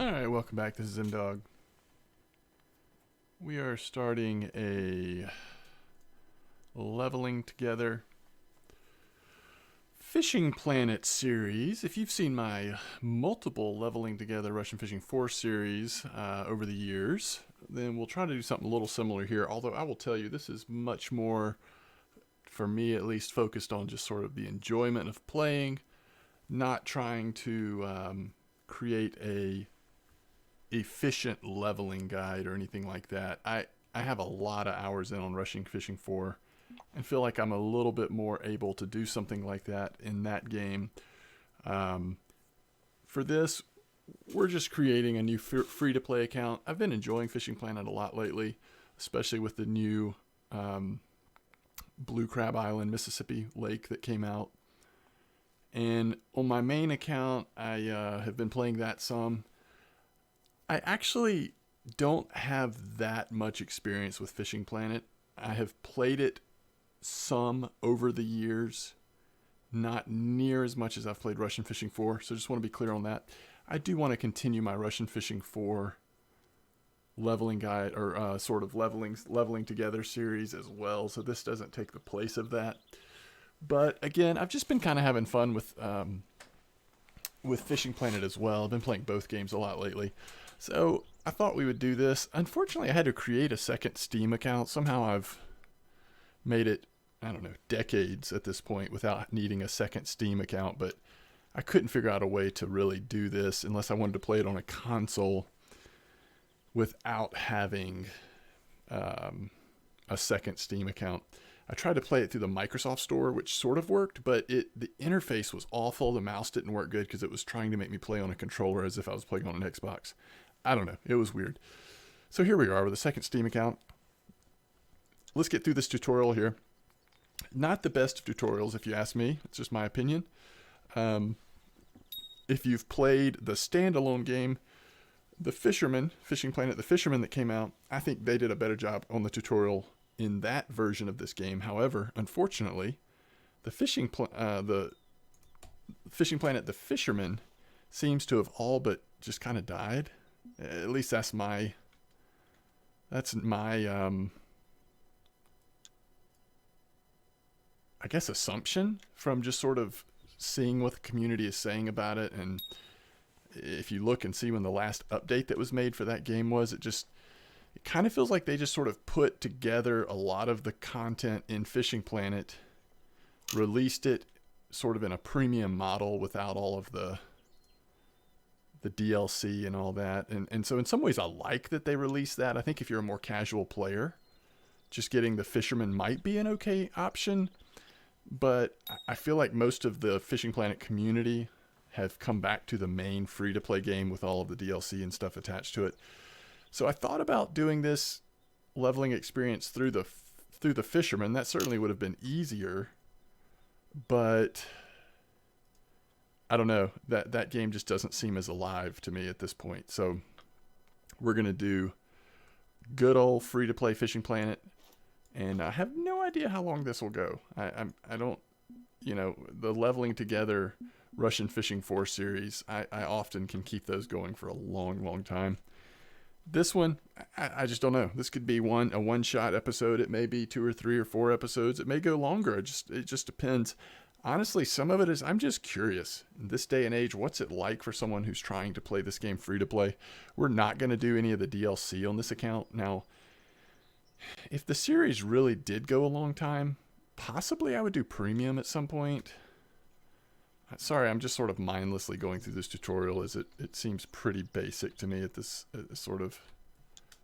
Alright, welcome back. This is Zimdog. We are starting a leveling together Fishing Planet series. If you've seen my multiple leveling together Russian Fishing 4 series over the years, then we'll try to do something a little similar here. Although I will tell you, this is much more, for me at least, focused on just sort of the enjoyment of playing, not trying to create a efficient leveling guide or anything like that. I have a lot of hours in on Russian Fishing 4 and feel like I'm a little bit more able to do something like that in that game. For this, we're just creating a new free-to-play account. I've been enjoying Fishing Planet a lot lately, especially with the new Blue Crab Island, Mississippi Lake that came out. And on my main account, I have been playing that some. I actually don't have that much experience with Fishing Planet. I have played it some over the years, not near as much as I've played Russian Fishing 4, so just want to be clear on that. I do want to continue my Russian Fishing 4 leveling guide, or sort of leveling together series as well, so this doesn't take the place of that. But again, I've just been kind of having fun with Fishing Planet as well. I've been playing both games a lot lately. So I thought we would do this. Unfortunately, I had to create a second Steam account. Somehow I've made it, I don't know, decades at this point without needing a second Steam account. But I couldn't figure out a way to really do this unless I wanted to play it on a console without having a second Steam account. I tried to play it through the Microsoft Store, which sort of worked, but the interface was awful. The mouse didn't work good because it was trying to make me play on a controller as if I was playing on an Xbox. I don't know. It was weird. So here we are with a second Steam account. Let's get through this tutorial here. Not the best of tutorials, if you ask me. It's just my opinion. If you've played the standalone game, The Fisherman, Fishing Planet, The Fisherman that came out, I think they did a better job on the tutorial in that version of this game. However, unfortunately, the Fishing Planet, The Fisherman seems to have all but just kind of died. At least that's my I guess assumption from just sort of seeing what the community is saying about it. And if you look and see when the last update that was made for that game was, it kind of feels like they just sort of put together a lot of the content in Fishing Planet, released it sort of in a premium model without all of the DLC and all that. And so in some ways I like that they released that. I think if you're a more casual player, just getting the Fisherman might be an okay option. But I feel like most of the Fishing Planet community have come back to the main free-to-play game with all of the DLC and stuff attached to it. So I thought about doing this leveling experience through the Fisherman. That certainly would have been easier, but I don't know. That game just doesn't seem as alive to me at this point. So we're gonna do good old free-to-play Fishing Planet, and I have no idea how long this will go. I don't, the leveling together Russian Fishing 4 series, I often can keep those going for a long, long time. This one, I just don't know. This could be a one-shot episode. It may be 2 or 3 or 4 episodes. It may go longer. It just depends. Honestly, some of it is, I'm just curious. In this day and age, what's it like for someone who's trying to play this game free to play? We're not going to do any of the DLC on this account. Now, if the series really did go a long time, possibly I would do premium at some point. Sorry, I'm just sort of mindlessly going through this tutorial as it seems pretty basic to me at this sort of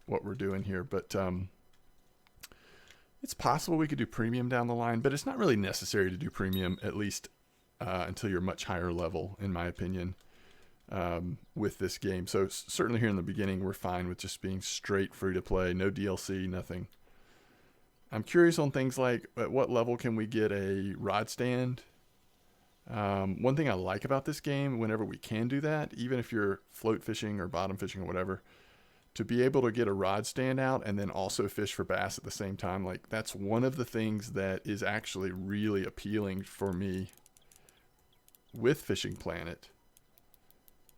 what we're doing here. But it's possible we could do premium down the line, but it's not really necessary to do premium, at least until you're much higher level, in my opinion, with this game. So certainly here in the beginning, we're fine with just being straight free to play, no DLC, nothing. I'm curious on things like at what level can we get a rod stand? One thing I like about this game, whenever we can do that, even if you're float fishing or bottom fishing or whatever, to be able to get a rod stand out and then also fish for bass at the same time, like that's one of the things that is actually really appealing for me with Fishing Planet.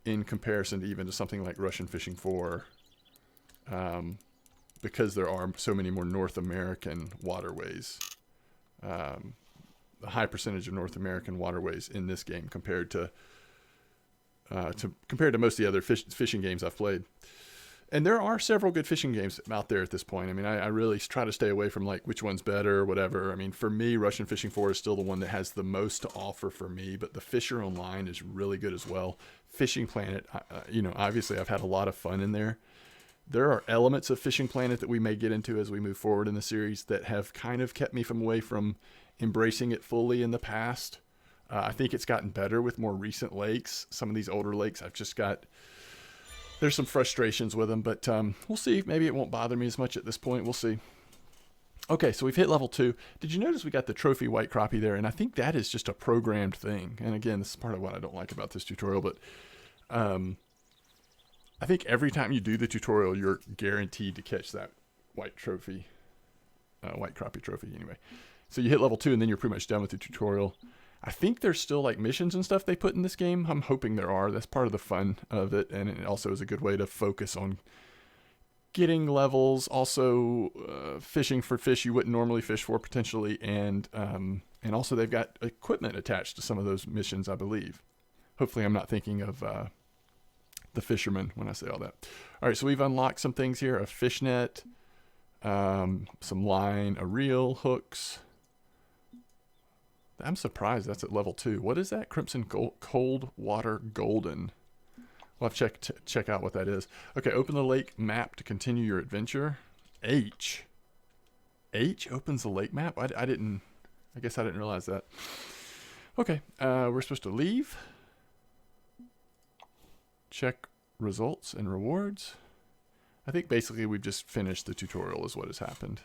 in comparison to even to something like Russian Fishing 4, because there are so many more North American waterways. A high percentage of North American waterways in this game compared to most of the other fishing games I've played. And there are several good fishing games out there at this point. I mean, I really try to stay away from like which one's better or whatever. I mean, for me, Russian Fishing 4 is still the one that has the most to offer for me, but the Fisher Online is really good as well. Fishing Planet, obviously I've had a lot of fun in there. There are elements of Fishing Planet that we may get into as we move forward in the series that have kind of kept me away from embracing it fully in the past. I think it's gotten better with more recent lakes. Some of these older lakes, there's some frustrations with them, but we'll see. Maybe it won't bother me as much at this point. We'll see. Okay, so we've hit level 2. Did you notice we got the trophy white crappie there? And I think that is just a programmed thing. And again, this is part of what I don't like about this tutorial, but I think every time you do the tutorial, you're guaranteed to catch that white trophy, white crappie trophy anyway. So you hit level 2 and then you're pretty much done with the tutorial. I think there's still like missions and stuff they put in this game. I'm hoping there are. That's part of the fun of it. And it also is a good way to focus on getting levels, also fishing for fish you wouldn't normally fish for potentially. And also they've got equipment attached to some of those missions, I believe. Hopefully I'm not thinking of the fisherman when I say all that. All right, so we've unlocked some things here. A fishnet, some line, a reel, hooks. I'm surprised that's at level 2. What is that? Crimson Cold Water Golden. We'll have to check out what that is. Okay, open the lake map to continue your adventure. H opens the lake map? I guess I didn't realize that. Okay, we're supposed to leave. Check results and rewards. I think basically we've just finished the tutorial is what has happened.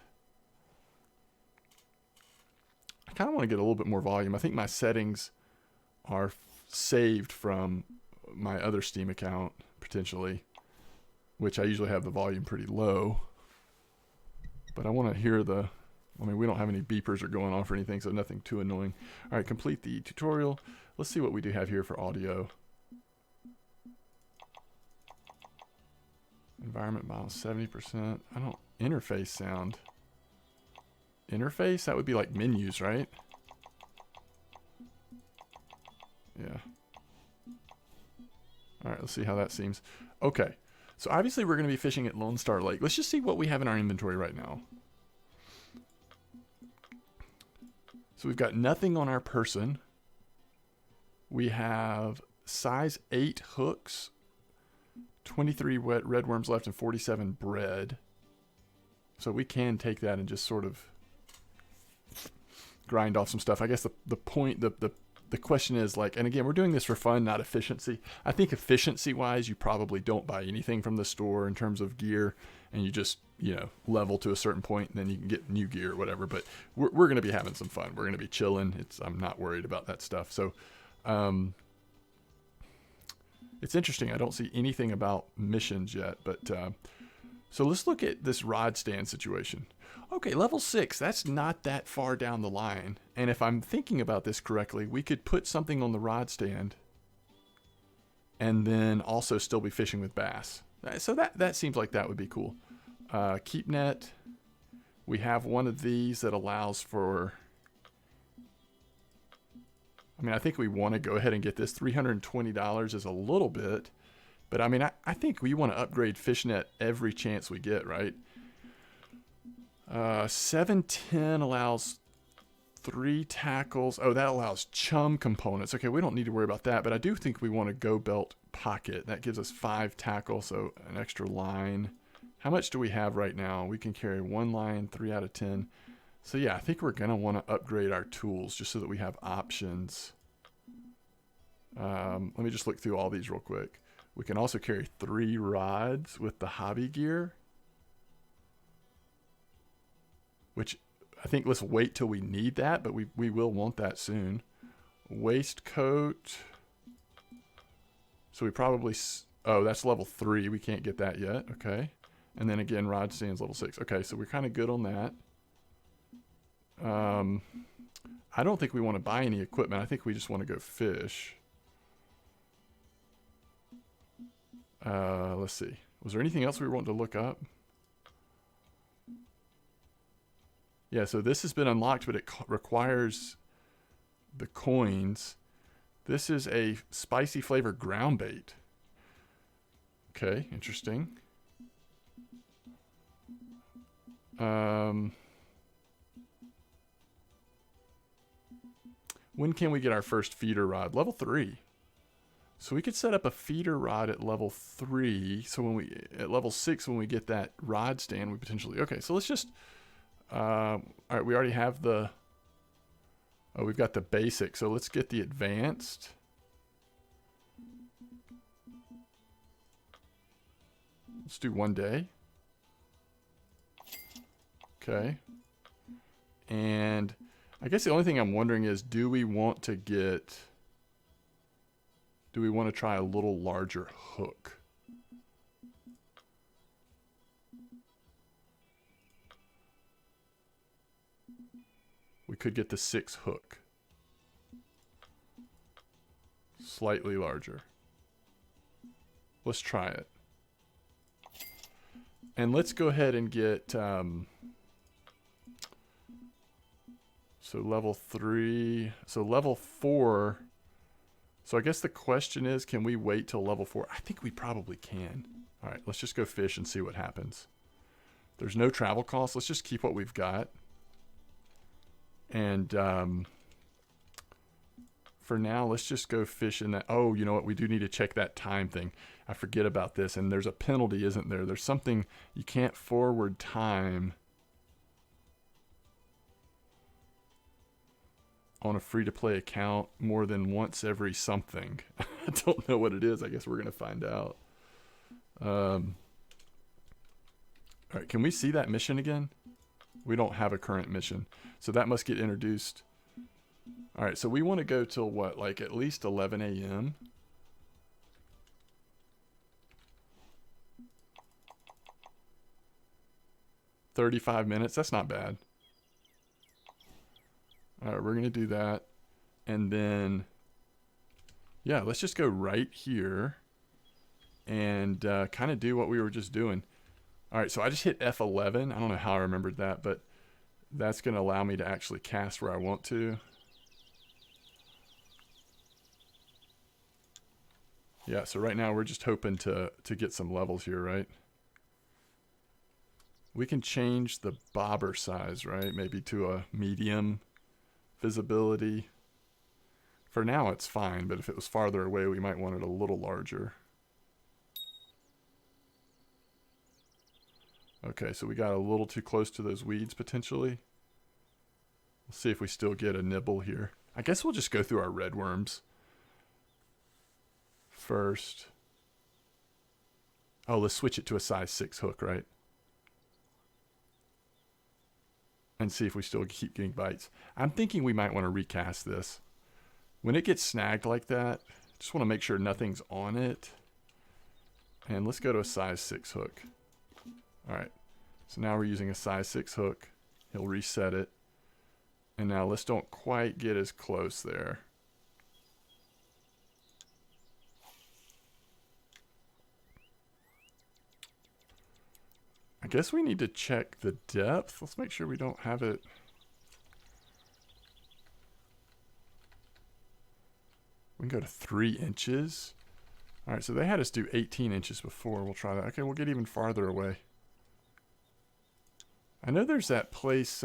I kind of want to get a little bit more volume. I think my settings are saved from my other Steam account, potentially, which I usually have the volume pretty low. But I want to hear we don't have any beepers or going off or anything, so nothing too annoying. All right, complete the tutorial. Let's see what we do have here for audio. Environment miles, 70%. Interface sound. Interface? That would be like menus, right? Yeah. All right, let's see how that seems. Okay, so obviously we're going to be fishing at Lone Star Lake. Let's just see what we have in our inventory right now. So we've got nothing on our person. We have size 8 hooks, 23 red worms left, and 47 bread. So we can take that and just sort of grind off some stuff. I guess the point, the question is like, and again, we're doing this for fun, not efficiency. I think efficiency wise, you probably don't buy anything from the store in terms of gear, and you just, level to a certain point and then you can get new gear or whatever. But we're going to be having some fun. We're going to be chilling. I'm not worried about that stuff. So, it's interesting. I don't see anything about missions yet, but, so let's look at this rod stand situation. Okay, level 6, that's not that far down the line. And if I'm thinking about this correctly, we could put something on the rod stand and then also still be fishing with bass. So that seems like that would be cool. Keep net. We have one of these that allows for... I think we want to go ahead and get this. $320 is a little bit. But I think we want to upgrade fishnet every chance we get, right? 710 allows 3 tackles. Oh, that allows chum components. Okay, we don't need to worry about that, but I do think we want a go belt pocket. That gives us 5 tackles, so an extra line. How much do we have right now? We can carry 1 line, 3 out of 10. So yeah, I think we're going to want to upgrade our tools just so that we have options. Let me just look through all these real quick. We can also carry 3 rods with the hobby gear, which I think let's wait till we need that, but we will want that soon. Waistcoat. So we probably, oh, that's level 3. We can't get that yet. Okay. And then again, rod stands level 6. Okay, so we're kind of good on that. I don't think we want to buy any equipment. I think we just want to go fish. Let's see. Was there anything else we wanted to look up? Yeah, so this has been unlocked, but it requires the coins. This is a spicy flavor ground bait. Okay, interesting. When can we get our first feeder rod? Level 3. So we could set up a feeder rod at level 3. So at level 6, when we get that rod stand, we potentially... Okay, so let's just... all right, we already have the... Oh, we've got the basic. So let's get the advanced. Let's do 1 day. Okay. And I guess the only thing I'm wondering is, do we want to try a little larger hook? We could get the 6 hook. Slightly larger. Let's try it. And let's go ahead and get, so level 3, so level 4. So I guess the question is, can we wait till level 4? I think we probably can. All right, let's just go fish and see what happens. There's no travel cost. Let's just keep what we've got. And for now, let's just go fish in that. Oh, you know what? We do need to check that time thing. I forget about this. And there's a penalty, isn't there? There's something, you can't forward time on a free-to-play account more than once every something. I don't know what it is. I guess we're going to find out. All right, can we see that mission again? We don't have a current mission. So that must get introduced. All right, so we want to go till what, like at least 11 a.m.? $35 minutes. That's not bad. All right, we're going to do that. And then, yeah, let's just go right here and kind of do what we were just doing. All right, so I just hit F11. I don't know how I remembered that, but that's going to allow me to actually cast where I want to. Yeah, so right now we're just hoping to get some levels here, right? We can change the bobber size, right? Maybe to a medium visibility. For now it's fine, but if it was farther away, we might want it a little larger. Okay, so we got a little too close to those weeds potentially. Let's see if we still get a nibble here. I guess we'll just go through our red worms first. Oh, let's switch it to a size 6 hook, right? And see if we still keep getting bites. I'm thinking we might want to recast this. When it gets snagged like that, just want to make sure nothing's on it. And let's go to a size 6 hook. Alright, so now we're using a size 6 hook. He'll reset it. And now let's don't quite get as close there. I guess we need to check the depth. Let's make sure we don't have it. We can go to 3 inches. Alright, so they had us do 18 inches before. We'll try that. Okay, we'll get even farther away. I know there's that place,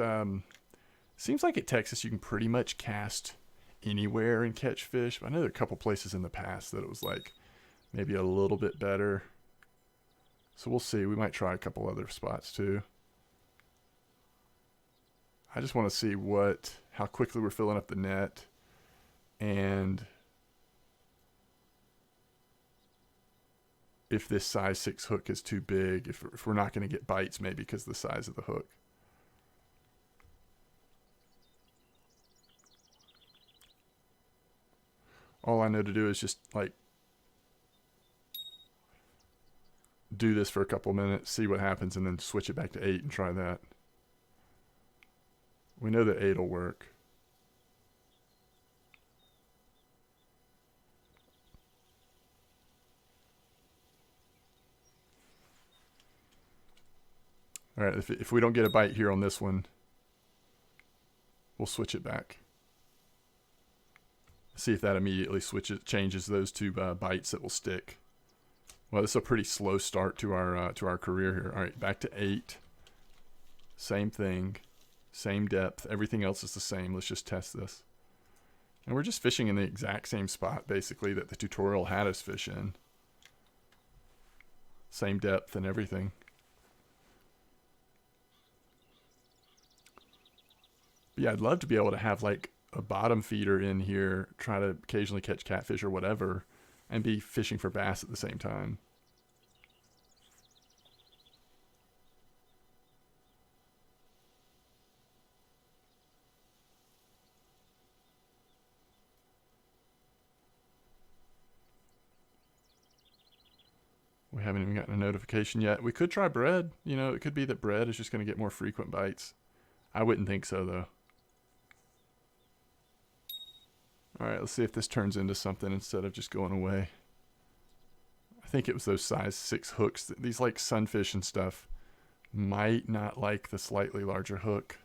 seems like at Texas you can pretty much cast anywhere and catch fish. But I know there are a couple places in the past that it was like maybe a little bit better. So we'll see. We might try a couple other spots too. I just want to see how quickly we're filling up the net, and if this size 6 hook is too big, if we're not going to get bites maybe because of the size of the hook. All I know to do is just like do this for a couple minutes, see what happens, and then switch it back to 8 and try that. We know that 8 will work. All right, if we don't get a bite here on this one, we'll switch it back. See if that immediately changes those two bites that will stick. Well, this is a pretty slow start to our career here. All right, back to 8. Same thing, same depth. Everything else is the same. Let's just test this. And we're just fishing in the exact same spot, basically, that the tutorial had us fish in. Same depth and everything. But yeah, I'd love to be able to have like a bottom feeder in here, try to occasionally catch catfish or whatever, and be fishing for bass at the same time. We haven't even gotten a notification yet. We could try bread. You know, it could be that bread is just going to get more frequent bites. I wouldn't think so, though. All right, let's see if this turns into something instead of just going away. I think it was those size 6 hooks. These like sunfish and stuff might not like the slightly larger hook.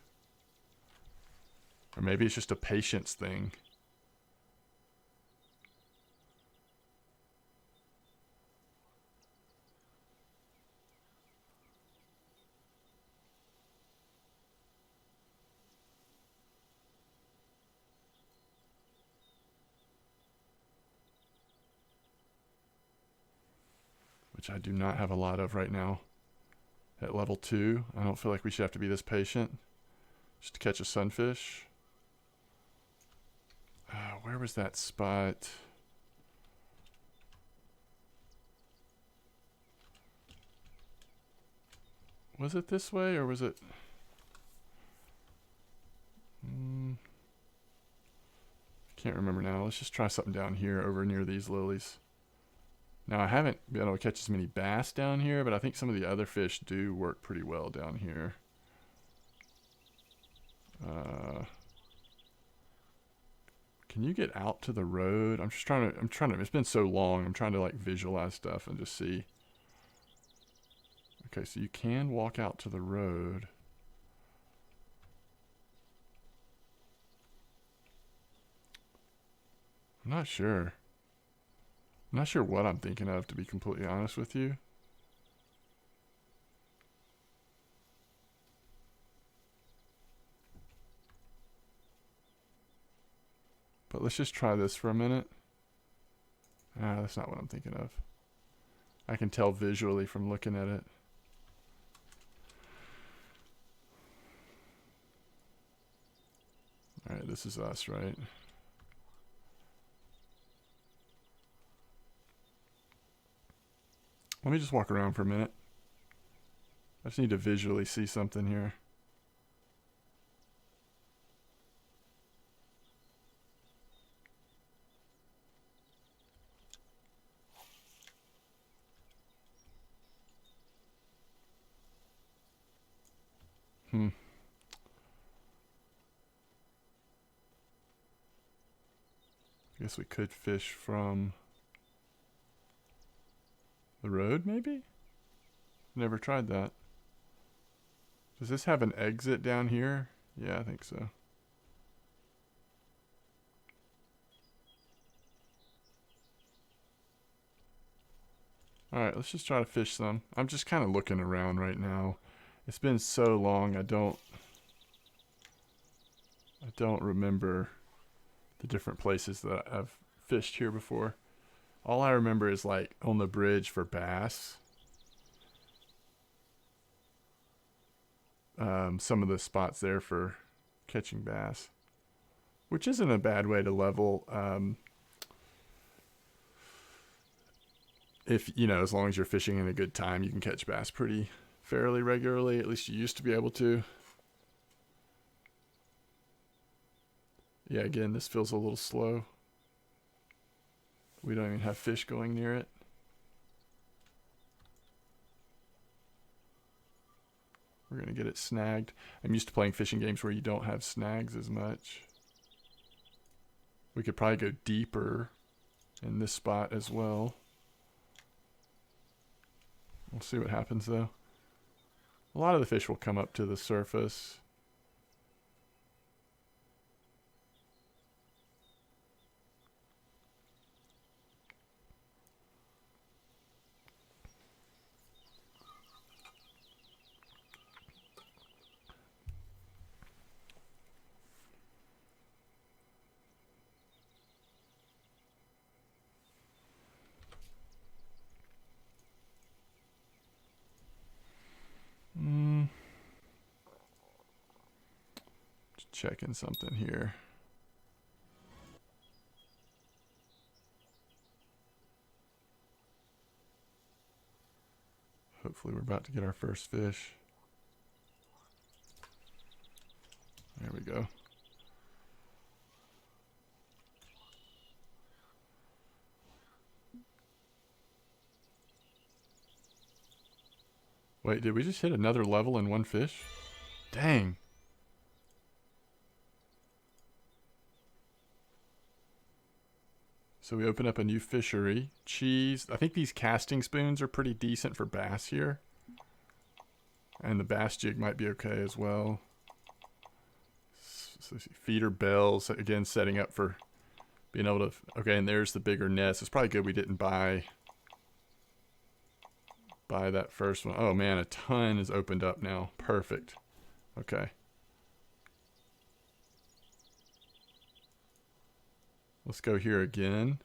Or maybe it's just a patience thing. Which I do not have a lot of right now. At level 2, I don't feel like we should have to be this patient just to catch a sunfish. Where was that spot? Was it this way or was it? Can't remember now. Let's just try something down here over near these lilies. Now, I haven't been able to catch as many bass down here, but I think some of the other fish do work pretty well down here. Can you get out to the road? I'm trying to, it's been so long, I'm trying to like visualize stuff and just see. Okay, so you can walk out to the road. I'm not sure. I'm not sure what I'm thinking of, to be completely honest with you. But let's just try this for a minute. That's not what I'm thinking of. I can tell visually from looking at it. Alright, this is us, right? Let me just walk around for a minute. I just need to visually see something here. I guess we could fish from the road, maybe? Never tried that. Does this have an exit down here? Yeah, I think so. Alright, let's just try to fish some. I'm just kind of looking around right now. It's been so long, I don't remember the different places that I've fished here before. All I remember is like on the bridge for bass. Some of the spots there for catching bass, which isn't a bad way to level. If, you know, as long as you're fishing in a good time, you can catch bass pretty fairly regularly. At least you used to be able to. Yeah, again, this feels a little slow. We don't even have fish going near it. We're going to get it snagged. I'm used to playing fishing games where you don't have snags as much. We could probably go deeper in this spot as well. We'll see what happens though. A lot of the fish will come up to the surface. Just checking something here. Hopefully we're about to get our first fish. There we go. Wait, did we just hit another level in one fish? Dang. So we open up a new fishery. Cheese. I think these casting spoons are pretty decent for bass here. And the bass jig might be okay as well. So feeder bells, again, setting up for being able to... Okay, and there's the bigger nest. It's probably good we didn't buy that first one. Oh man, a ton is opened up now. Perfect. Okay. Let's go here again.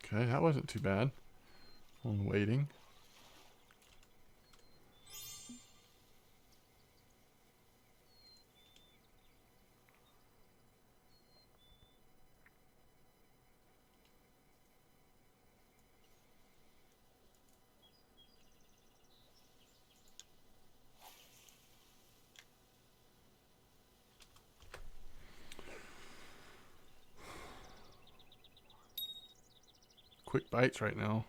Okay, that wasn't too bad. On waiting. Quick bites right now.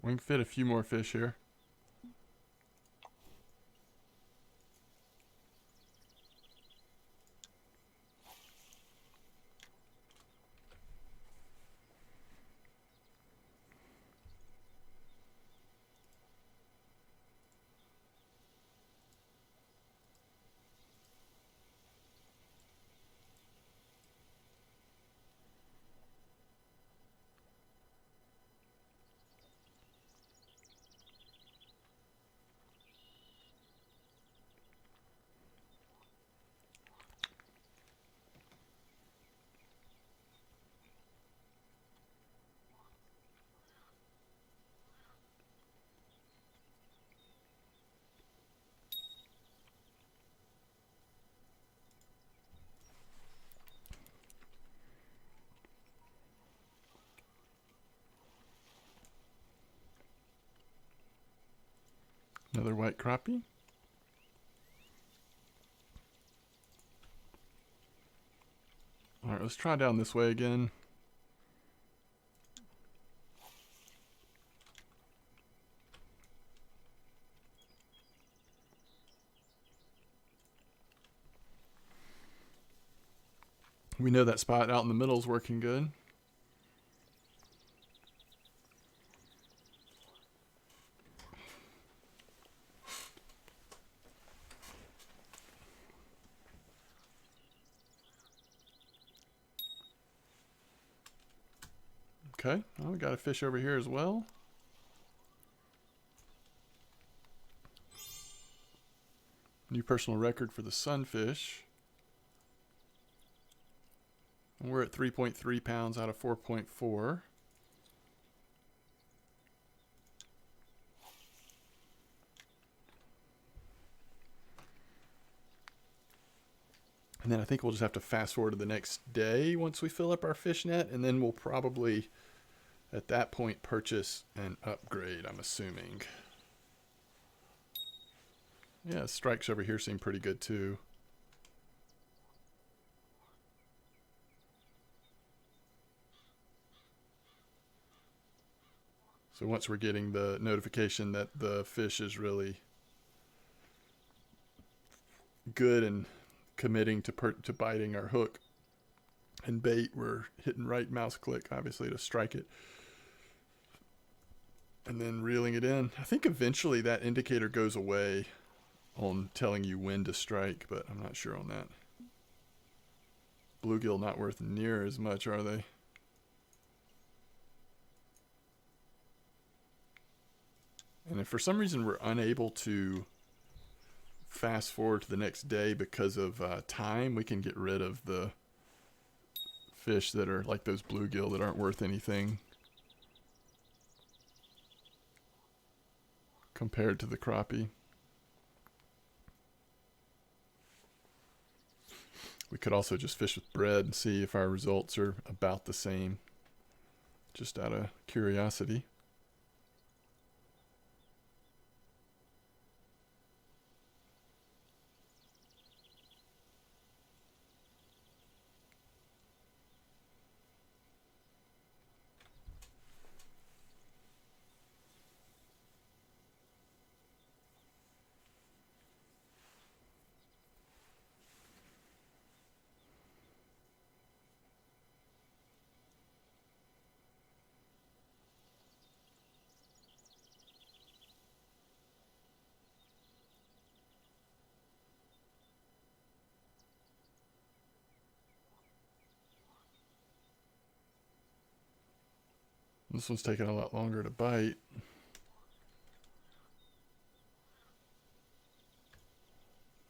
We can fit a few more fish here. Another white crappie. All right, let's try down this way again. We know that spot out in the middle is working good. Okay, well, we got a fish over here as well. New personal record for the sunfish. And we're at 3.3 pounds out of 4.4. And then I think we'll just have to fast forward to the next day once we fill up our fish net, and then we'll probably at that point purchase an upgrade, I'm assuming. Yeah, strikes over here seem pretty good too. So once we're getting the notification that the fish is really good and committing to biting our hook and bait, we're hitting right mouse click, obviously, to strike it. And then reeling it in. I think eventually that indicator goes away on telling you when to strike, but I'm not sure on that. Bluegill not worth near as much, are they? And if for some reason we're unable to fast forward to the next day because of time, we can get rid of the fish that are like those bluegill that aren't worth anything compared to the crappie. We could also just fish with bread and see if our results are about the same, just out of curiosity. This one's taking a lot longer to bite.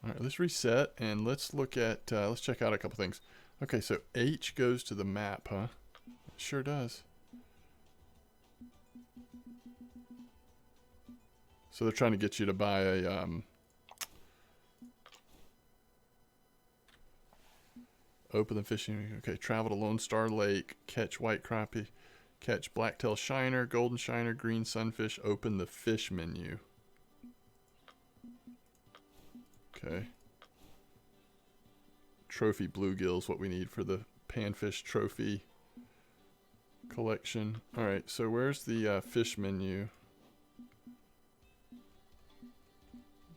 All right, let's reset and let's look at, let's check out a couple things. Okay, so H goes to the map, huh? It sure does. So they're trying to get you to buy a, open the fishing, okay, travel to Lone Star Lake, catch white crappie, catch blacktail shiner, golden shiner, green sunfish, open the fish menu. Okay. Trophy bluegill is what we need for the Panfish trophy collection. Alright, so where's the fish menu?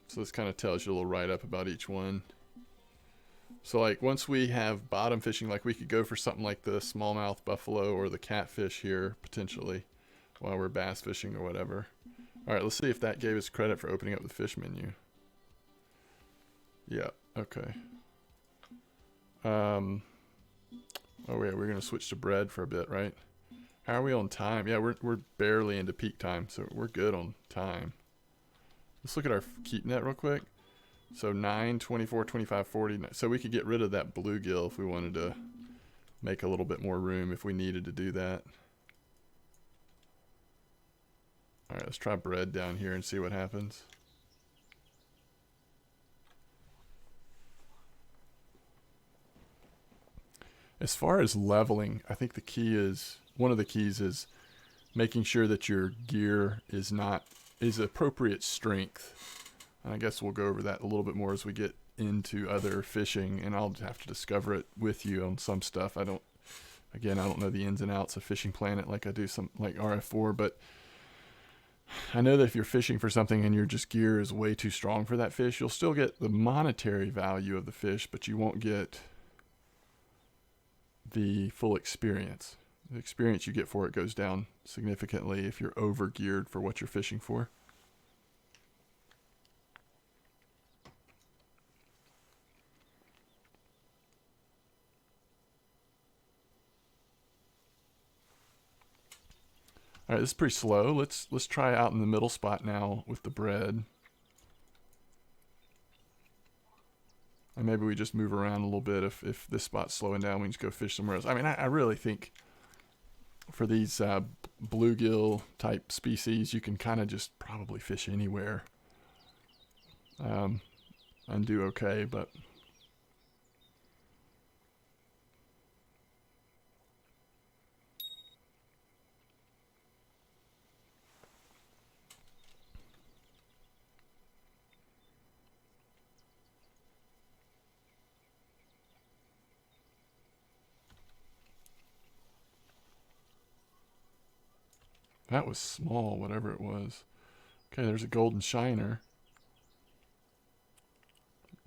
So this kind of tells you a little write-up about each one. So like once we have bottom fishing, like we could go for something like the smallmouth buffalo or the catfish here, potentially, while we're bass fishing or whatever. Alright, let's see if that gave us credit for opening up the fish menu. Yeah, okay. Oh yeah, we're gonna switch to bread for a bit, right? How are we on time? Yeah, we're barely into peak time, so we're good on time. Let's look at our keep net real quick. So 9, 24, 25, 40. So we could get rid of that bluegill if we wanted to make a little bit more room if we needed to do that. All right, let's try bread down here and see what happens. As far as leveling, I think the key is, one of the keys is making sure that your gear is appropriate strength. And I guess we'll go over that a little bit more as we get into other fishing, and I'll have to discover it with you on some stuff. I don't know the ins and outs of Fishing Planet like I do some like RF4, but I know that if you're fishing for something and your just gear is way too strong for that fish, you'll still get the monetary value of the fish, but you won't get the full experience. The experience you get for it goes down significantly if you're over geared for what you're fishing for. All right, this is pretty slow. Let's try out in the middle spot now with the bread. And maybe we just move around a little bit. If this spot's slowing down, we can just go fish somewhere else. I mean, I really think for these bluegill type species, you can kind of just probably fish anywhere and do okay. But That was small, whatever it was. Okay, there's a golden shiner.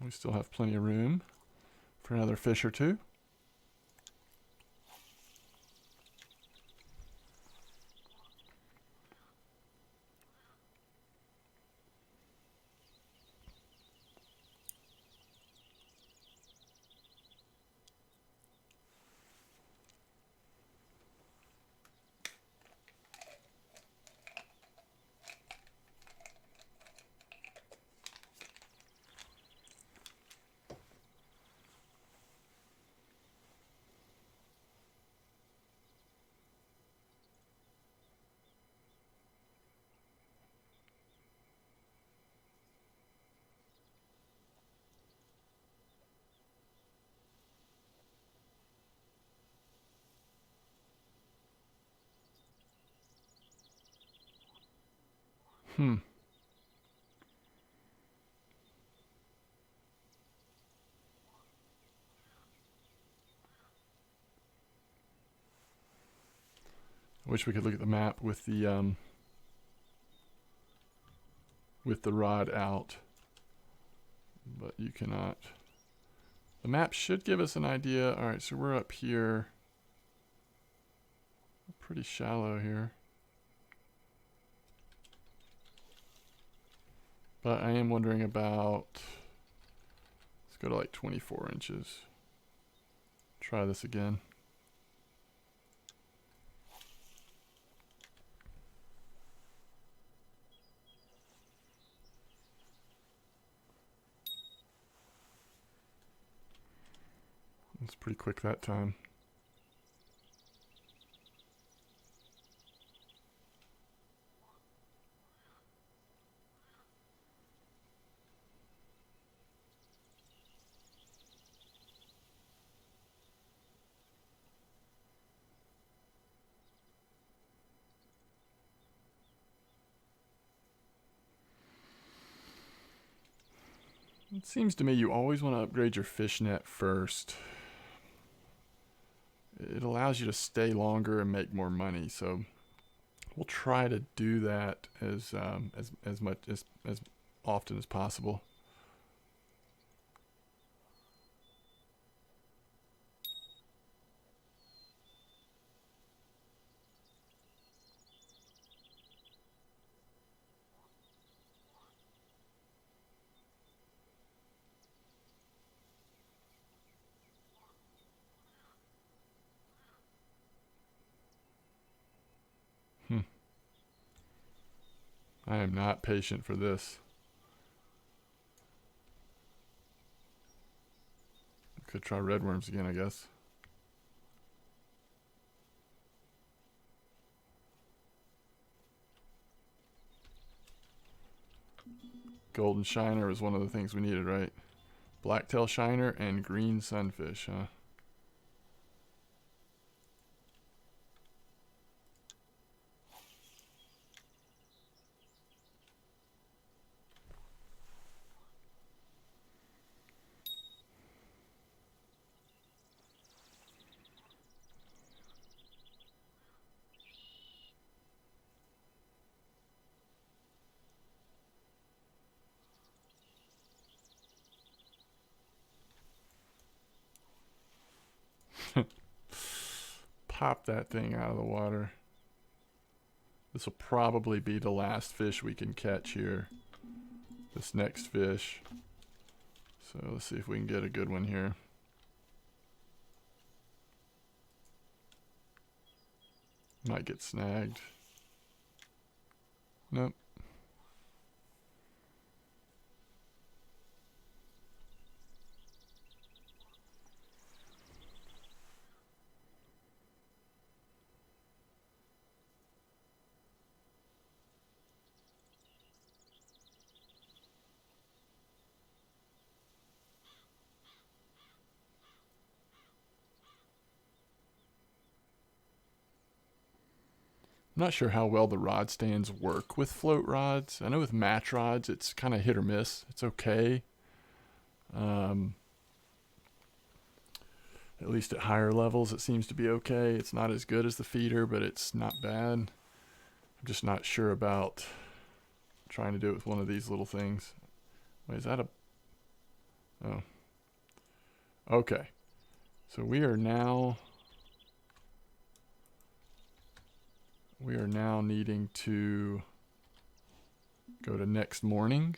We still have plenty of room for another fish or two. Hmm. I wish we could look at the map with the rod out, but you cannot. The map should give us an idea. All right, so we're up here. We're pretty shallow here. But I am wondering about, let's go to like 24 inches. Try this again. It's pretty quick that time. It seems to me you always want to upgrade your fish net first. It allows you to stay longer and make more money. So we'll try to do that as often as possible. I am not patient for this. Could try redworms again, I guess. Golden shiner was one of the things we needed, right? Blacktail shiner and green sunfish, huh? Pop that thing out of the water. This will probably be the last fish we can catch here. This next fish. So let's see if we can get a good one here. Might get snagged. Nope. I'm not sure how well the rod stands work with float rods. I know with match rods it's kind of hit or miss. It's okay. At least at higher levels it seems to be okay. It's not as good as the feeder, but it's not bad. just not sure about trying to do it with one of these little things. Wait, is that a... Oh. Okay. So we are now needing to go to next morning.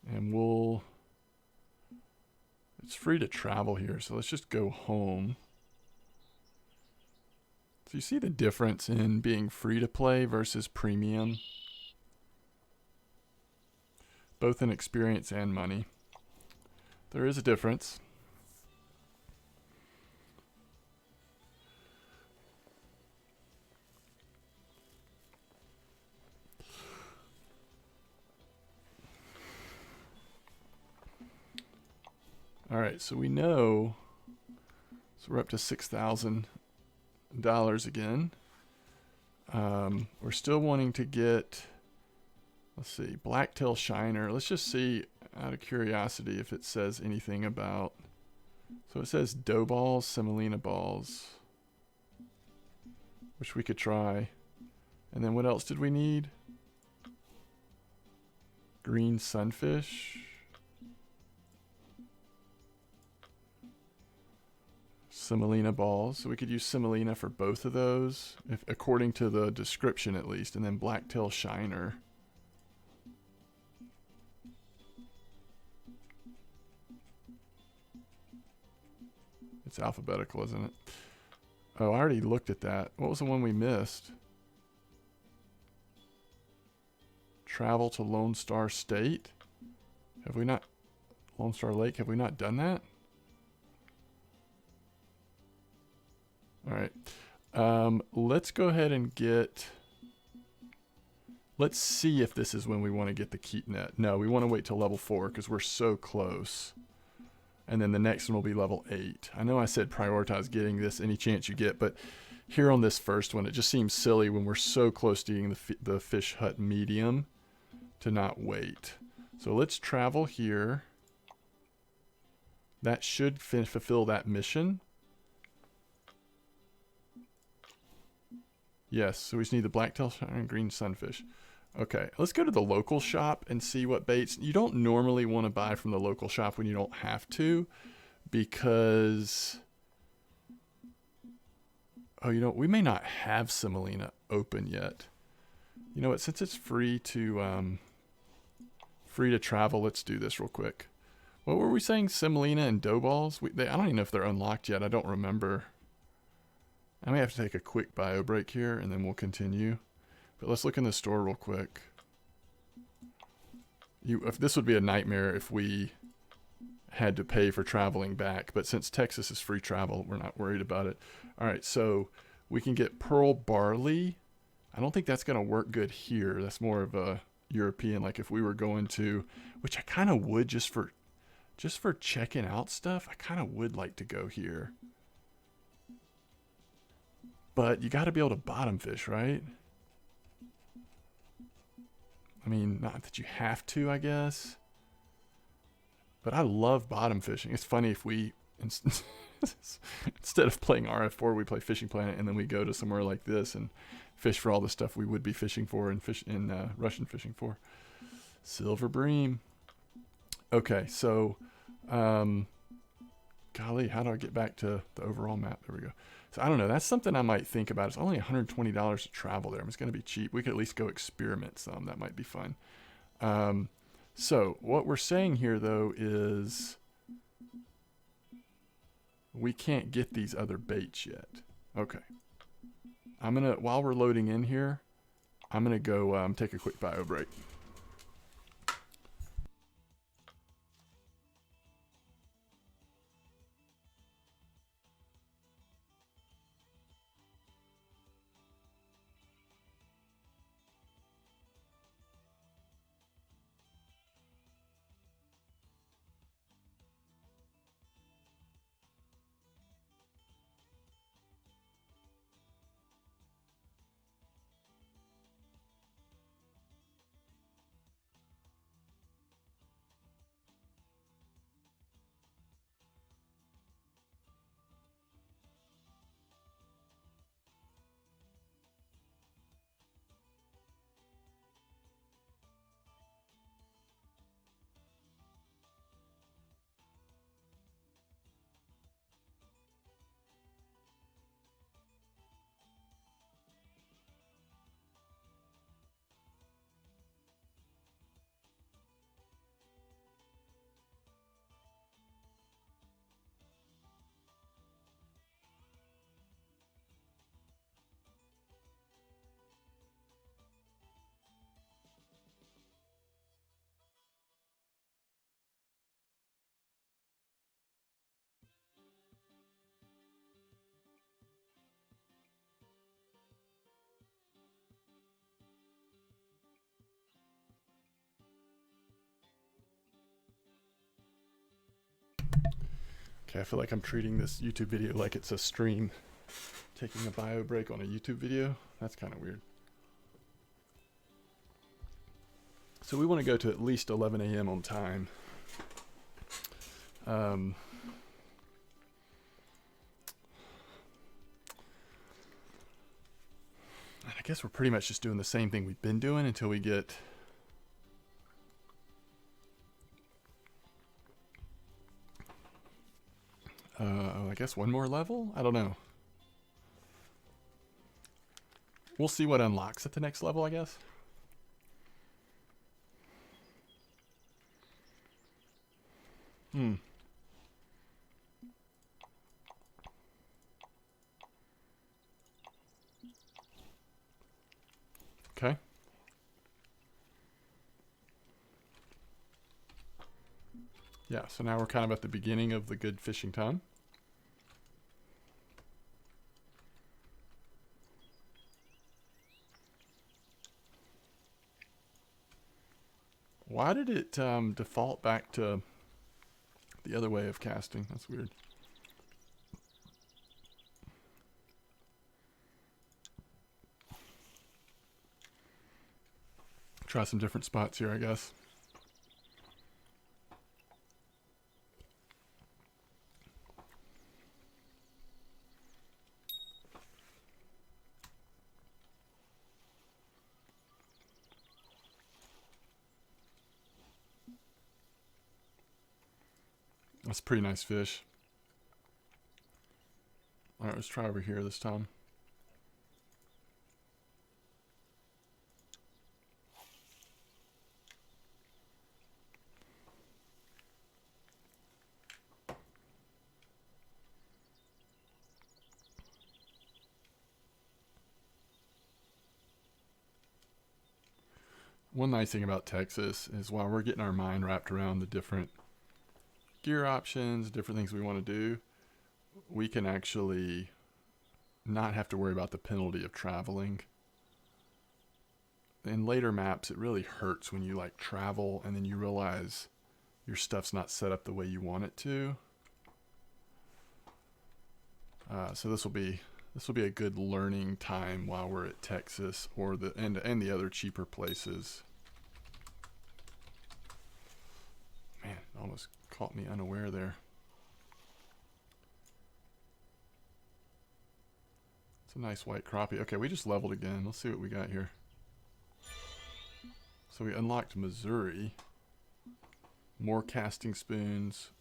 And it's free to travel here, so let's just go home. So you see the difference in being free to play versus premium? Both in experience and money. There is a difference. All right, so we know, so we're up to $6,000 again. We're still wanting to get, let's see, Blacktail Shiner. Let's just see, out of curiosity, if it says anything about, so it says dough balls, semolina balls, which we could try. And then what else did we need? Green sunfish. Semolina balls. So we could use semolina for both of those, if according to the description at least. And then Blacktail Shiner. It's alphabetical, isn't it? Oh, I already looked at that. What was the one we missed? Travel to Lone Star State? Have we not... Lone Star Lake, have we not done that? Alright. Let's go ahead and get... Let's see if this is when we want to get the keep net. No, we want to wait till level 4 because we're so close. And then the next one will be level 8. I know I said prioritize getting this any chance you get, but here on this first one, it just seems silly when we're so close to getting the fish hut medium to not wait. So let's travel here. That should fulfill that mission. Yes, so we just need the blacktail and green sunfish. Okay, let's go to the local shop and see what baits. You don't normally want to buy from the local shop when you don't have to, because... Oh, you know, we may not have semolina open yet. You know what, since it's free to travel, let's do this real quick. What were we saying? Semolina and dough balls? I don't even know if they're unlocked yet. I don't remember. I may have to take a quick bio break here and then we'll continue. But let's look in the store real quick. If this would be a nightmare if we had to pay for traveling back, but since Texas is free travel, we're not worried about it. All right, so we can get pearl barley. I don't think that's going to work good here. That's more of a European, like if we were going to, which I kind of would just for checking out stuff. I kind of would like to go here. But you got to be able to bottom fish, right? I mean, not that you have to, I guess. But I love bottom fishing. It's funny if we, instead of playing RF4, we play Fishing Planet, and then we go to somewhere like this and fish for all the stuff we would be fishing for and fish in Russian fishing for. Silver bream. Okay, so, golly, how do I get back to the overall map? There we go. So I don't know. That's something I might think about. It's only $120 to travel there. It's going to be cheap. We could at least go experiment some. That might be fun. So what we're saying here, though, is we can't get these other baits yet. Okay. I'm going to, while we're loading in here, I'm going to go take a quick bio break. Okay, I feel like I'm treating this YouTube video like it's a stream. Taking a bio break on a YouTube video. That's kind of weird. So we want to go to at least 11 a.m. on time. I guess we're pretty much just doing the same thing we've been doing until we get... I guess one more level? I don't know. We'll see what unlocks at the next level, I guess. Okay. Yeah, so now we're kind of at the beginning of the good fishing time. Why did it default back to the other way of casting? That's weird. Try some different spots here, I guess. That's a pretty nice fish. All right, let's try over here this time. One nice thing about Texas is while we're getting our mind wrapped around the different gear options, different things we want to do, we can actually not have to worry about the penalty of traveling. In later maps, it really hurts when you like travel and then you realize your stuff's not set up the way you want it to. So this will be a good learning time while we're at Texas or and the other cheaper places. Man, it almost caught me unaware there. It's a nice white crappie. Okay, we just leveled again. Let's see what we got here. So we unlocked Missouri. More casting spoons.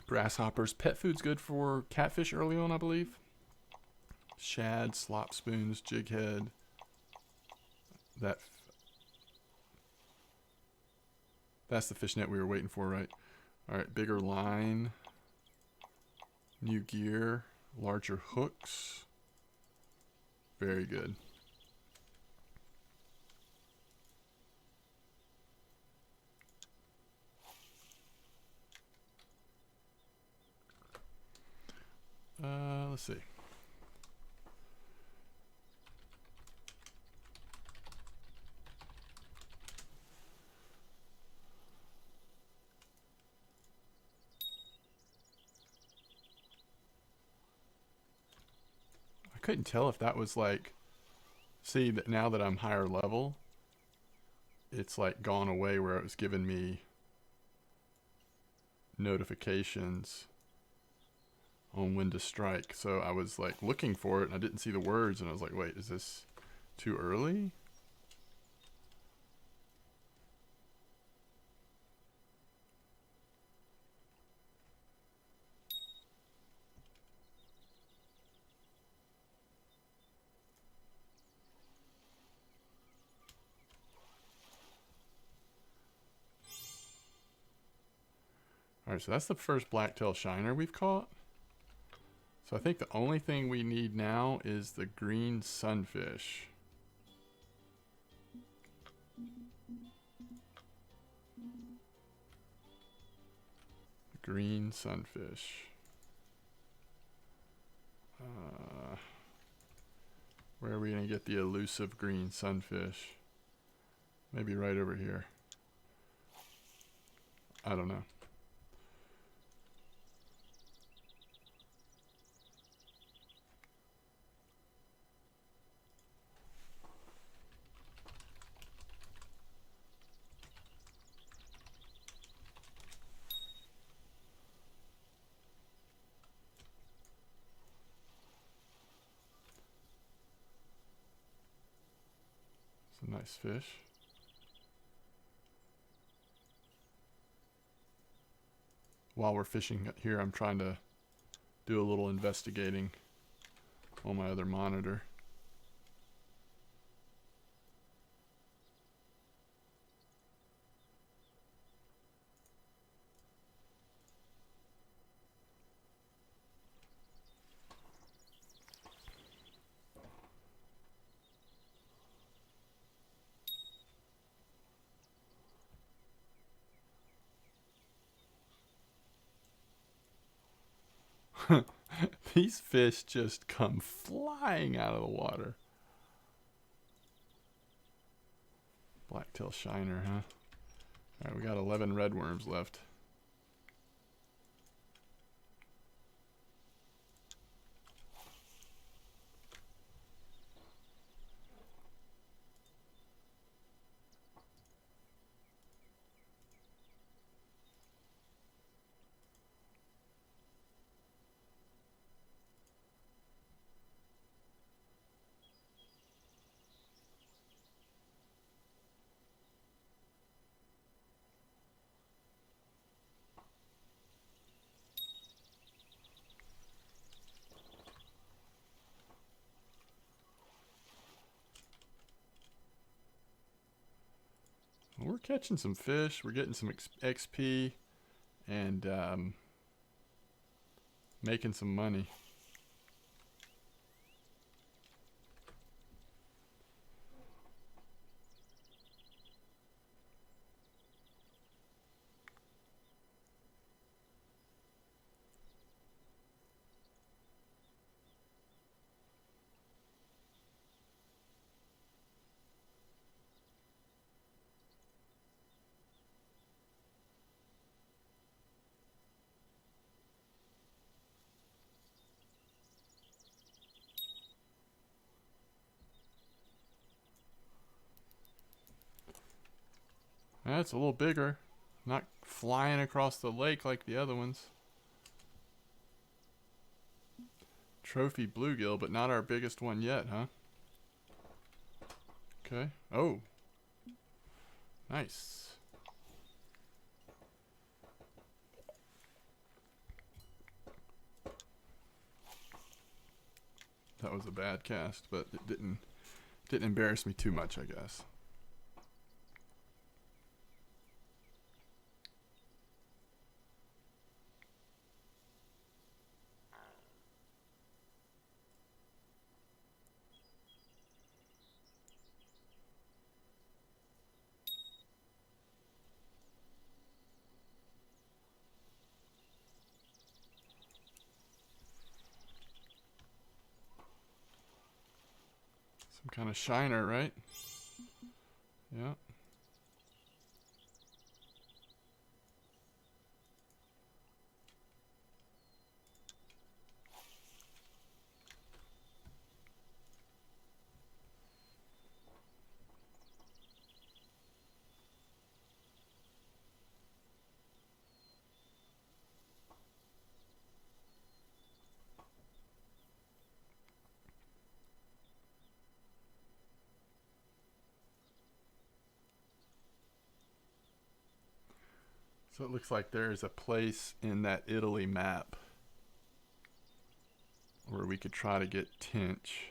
Grasshoppers. Pet food's good for catfish early on, I believe. Shad, slop spoons, jig head. That's the fish net we were waiting for, right? Alright, bigger line. New gear. Larger hooks. Very good. Let's see. I couldn't tell if that was like, see that now that I'm higher level, it's like gone away where it was giving me notifications on when to strike. So I was like looking for it and I didn't see the words and I was like, wait, is this too early? Alright, so that's the first blacktail shiner we've caught. So I think the only thing we need now is the green sunfish. Green sunfish. Where are we going to get the elusive green sunfish? Maybe right over here. I don't know. It's a nice fish. While we're fishing here, I'm trying to do a little investigating on my other monitor. These fish just come flying out of the water. Blacktail shiner, huh? All right, we got 11 red worms left. We're catching some fish. We're getting some XP and making some money. That's a little bigger. Not flying across the lake like the other ones. Trophy bluegill, but not our biggest one yet, huh? Okay. Oh. Nice. That was a bad cast, but it didn't embarrass me too much, I guess. Some kind of shiner, right? Yeah. So it looks like there's a place in that Italy map where we could try to get Tinch.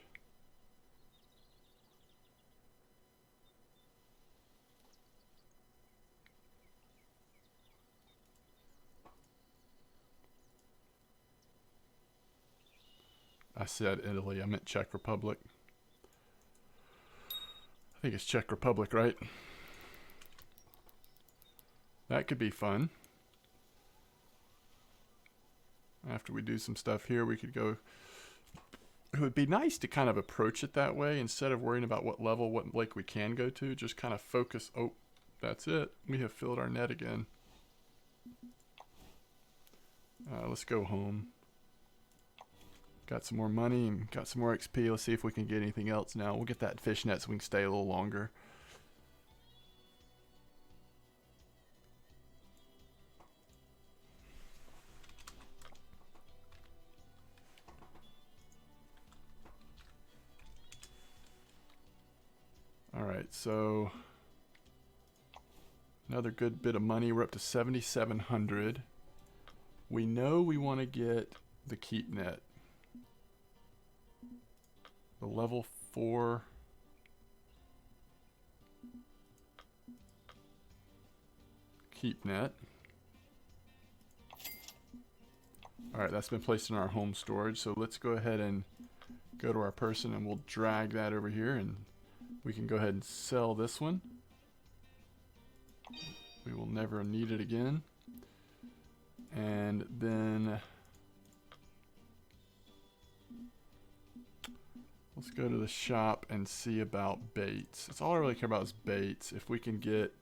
I said Italy, I meant Czech Republic. I think it's Czech Republic, right? That could be fun. After we do some stuff here, we could go... It would be nice to kind of approach it that way instead of worrying about what level, what lake we can go to. Just kind of focus. Oh, that's it. We have filled our net again. Let's go home. Got some more money and got some more XP. Let's see if we can get anything else now. We'll get that fish net so we can stay a little longer. Alright, so another good bit of money. We're up to 7,700. We know we want to get the keep net. The level 4 keep net. Alright, that's been placed in our home storage. So let's go ahead and go to our person and we'll drag that over here and we can go ahead and sell this one. We will never need it again. And then let's go to the shop and see about baits. That's all I really care about is baits. If we can get...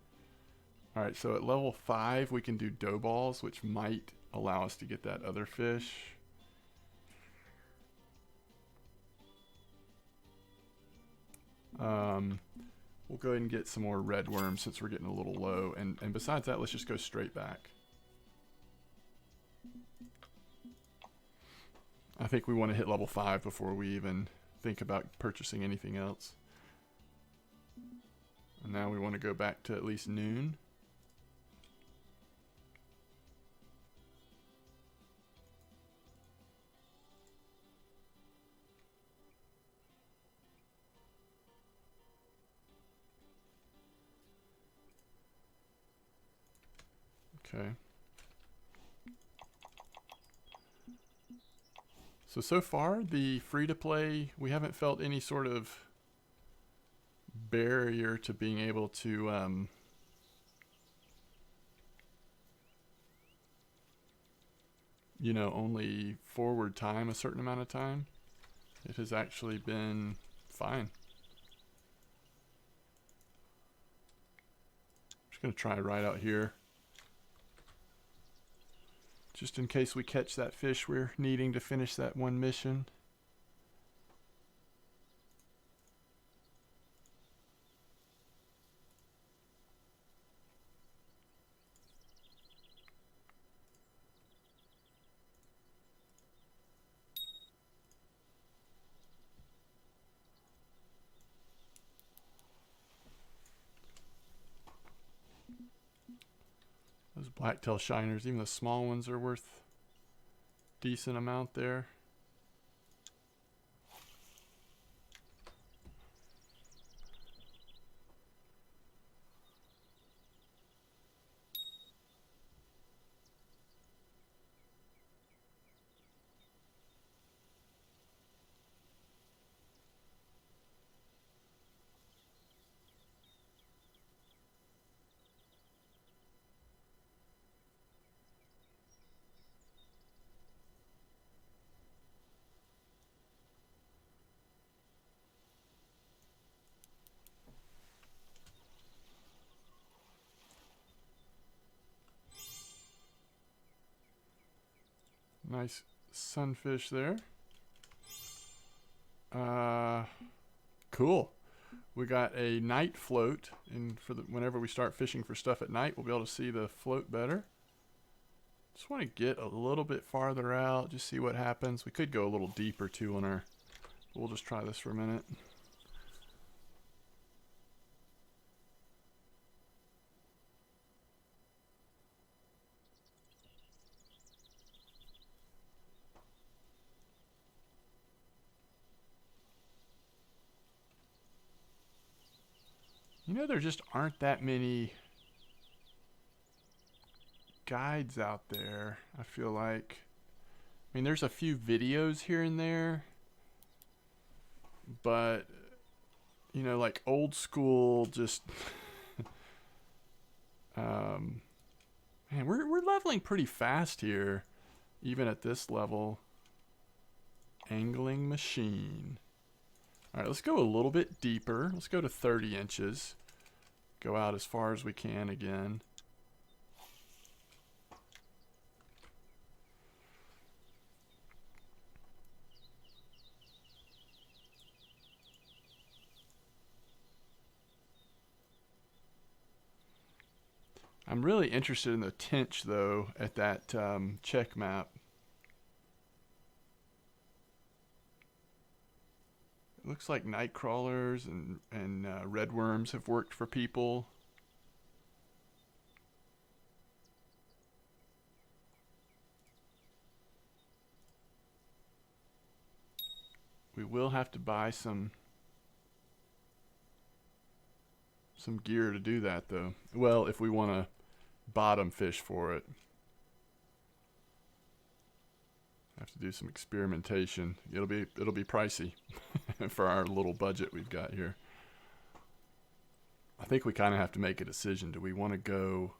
Alright, so at level 5 we can do dough balls, which might allow us to get that other fish. We'll go ahead and get some more red worms since we're getting a little low. And besides that, let's just go straight back. I think we want to hit level 5 before we even think about purchasing anything else. And now we want to go back to at least noon. Okay. So far, the free-to-play, we haven't felt any sort of barrier to being able to you know, only forward time a certain amount of time. It has actually been fine. I'm just going to try right out here. Just in case we catch that fish we're needing to finish that one mission. Those blacktail shiners, even the small ones are worth a decent amount there. Nice sunfish there. Cool. We got a night float, and for whenever we start fishing for stuff at night, we'll be able to see the float better. Just want to get a little bit farther out, just see what happens. We could go a little deeper too on our... We'll just try this for a minute. You know, there just aren't that many guides out there, I feel like. I mean, there's a few videos here and there, but, you know, like old school, just, man, we're leveling pretty fast here, even at this level. Angling machine. All right, let's go a little bit deeper. Let's go to 30 inches. Go out as far as we can again. I'm really interested in the tench, though, at that check map. It looks like night crawlers and red worms have worked for people. We will have to buy some gear to do that, though. Well, if we want to bottom fish for it. Have to do some experimentation. It'll be pricey for our little budget we've got here. I think we kind of have to make a decision. Do we want to go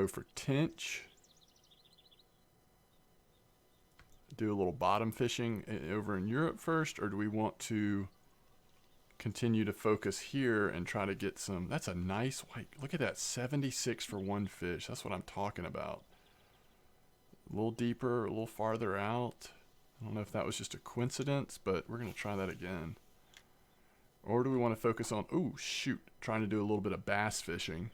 for tench? Do a little bottom fishing over in Europe first, or do we want to continue to focus here and try to get some? That's a nice white. Look at that, 76 for one fish. That's what I'm talking about. A little deeper, a little farther out. I don't know if that was just a coincidence, but we're going to try that again. Or do we want to focus on, oh shoot, trying to do a little bit of bass fishing.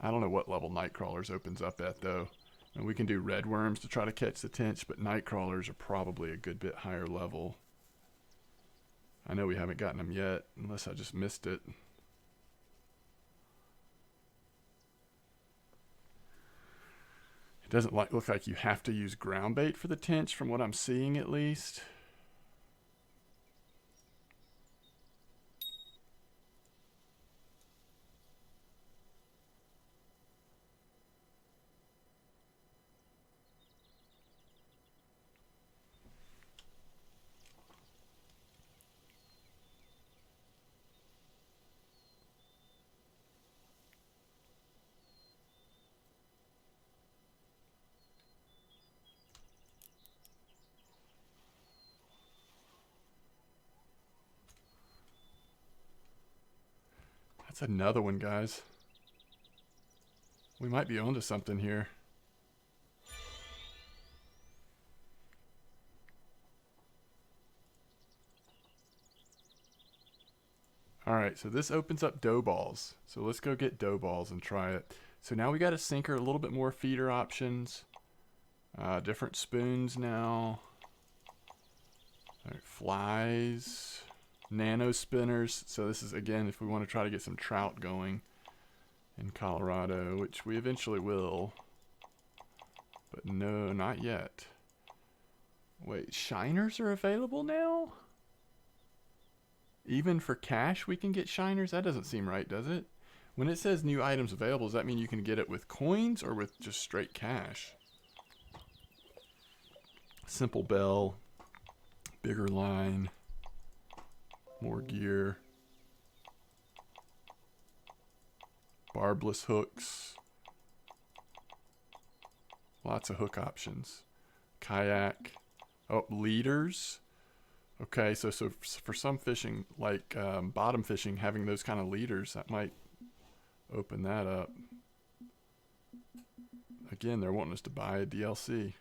I don't know what level Nightcrawlers opens up at, though. And we can do red worms to try to catch the tench, but Nightcrawlers are probably a good bit higher level. I know we haven't gotten them yet, unless I just missed it. It doesn't look like you have to use ground bait for the tench, from what I'm seeing at least. That's another one, guys. We might be onto something here. Alright, so this opens up dough balls. So let's go get dough balls and try it. So now we got a sinker, a little bit more feeder options. Different spoons now. Alright, flies. Nano spinners. So this is, again, if we want to try to get some trout going in Colorado, which we eventually will. But no, not yet. Wait, shiners are available now? Even for cash we can get shiners? That doesn't seem right, does it? When it says new items available, does that mean you can get it with coins or with just straight cash? Simple bell. Bigger line. More gear. Barbless hooks. Lots of hook options. Kayak. Oh, leaders. Okay, so for some fishing, like bottom fishing, having those kind of leaders, that might open that up. Again, they're wanting us to buy a DLC.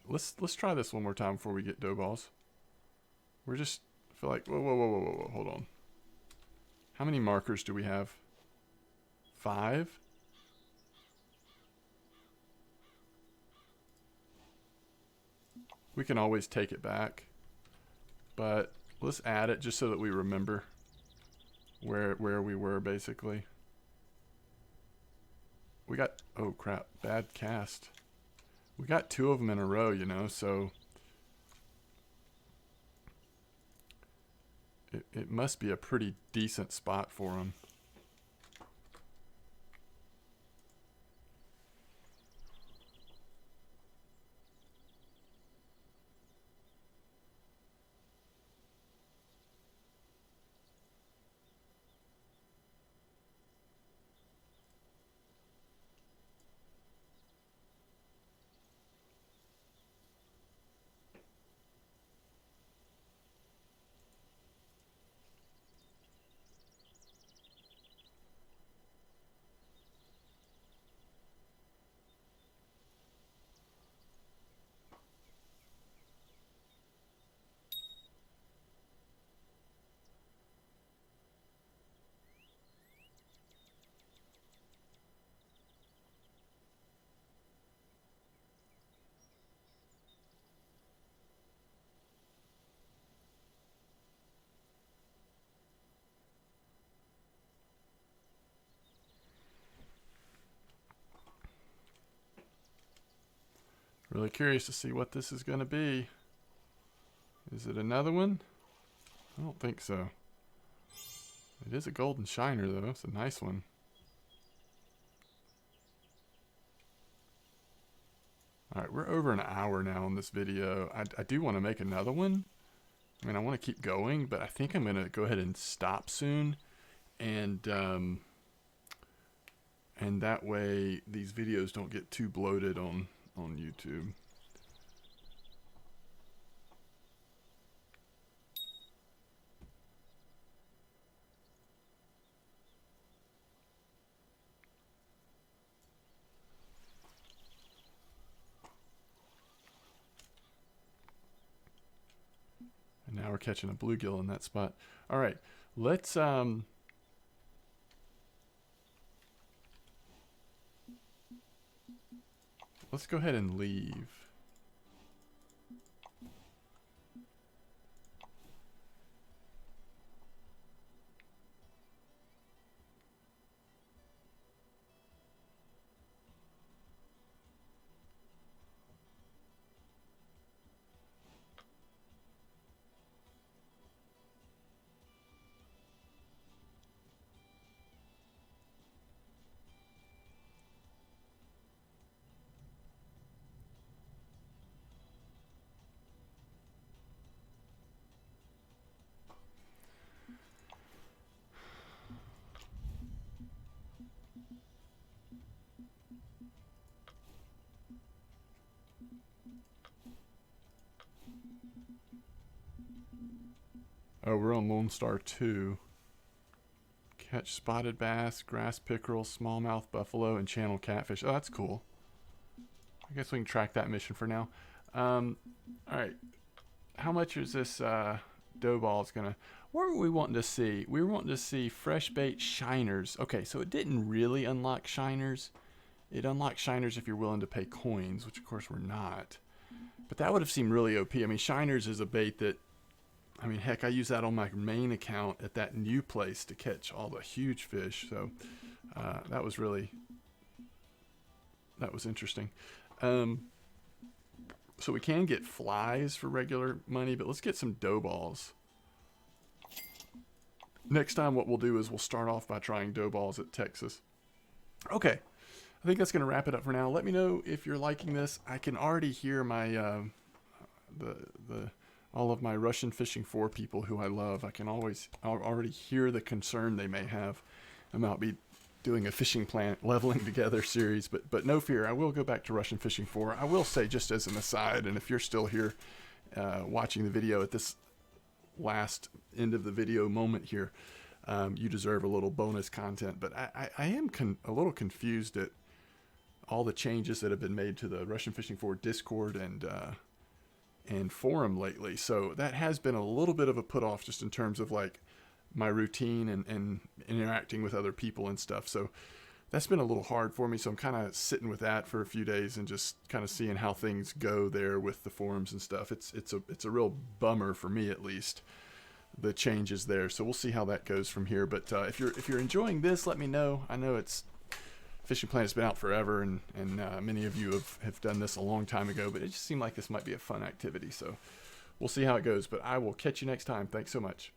Let's try this one more time before we get dough balls. We're just, I feel like, whoa, hold on. How many markers do we have? 5? We can always take it back, but let's add it just so that we remember where we were, basically. We got, oh crap, bad cast. We got 2 of them in a row, you know, so it must be a pretty decent spot for them. Really curious to see what this is going to be. Is it another one? I don't think so. It is a golden shiner though. It's a nice one. Alright, we're over an hour now on this video. I do want to make another one. I mean, I want to keep going, but I think I'm going to go ahead and stop soon. And that way these videos don't get too bloated on YouTube. And now we're catching a bluegill in that spot. All right, let's go ahead and leave. Oh, we're on Lone Star 2. Catch spotted bass, grass pickerel, smallmouth buffalo, and channel catfish. Oh, that's cool. I guess we can track that mission for now. Alright. How much is this dough ball gonna... What were we wanting to see? We were wanting to see fresh bait shiners. Okay, so it didn't really unlock shiners. It unlocked shiners if you're willing to pay coins, which of course we're not. But that would have seemed really OP. I mean, shiners is a bait that... I mean, heck, I use that on my main account at that new place to catch all the huge fish. So that was interesting. So we can get flies for regular money, but let's get some dough balls. Next time what we'll do is we'll start off by trying dough balls at Texas. Okay, I think that's going to wrap it up for now. Let me know if you're liking this. I can already hear my all of my Russian Fishing 4 people who I love. I can already hear the concern they may have about me doing a fishing plant leveling together series, but no fear, I will go back to Russian Fishing 4. I will say, just as an aside, and if you're still here watching the video at this last end of the video moment here, you deserve a little bonus content. But I am a little confused at all the changes that have been made to the Russian Fishing 4 Discord and forum lately. So that has been a little bit of a put off just in terms of like my routine and interacting with other people and stuff. So that's been a little hard for me. So I'm kind of sitting with that for a few days and just kind of seeing how things go there with the forums and stuff. It's a real bummer for me, at least, the changes there. So we'll see how that goes from here. But if you're enjoying this, let me know. I know Fishing Planet has been out forever, and many of you have done this a long time ago, but it just seemed like this might be a fun activity. So we'll see how it goes, but I will catch you next time. Thanks so much.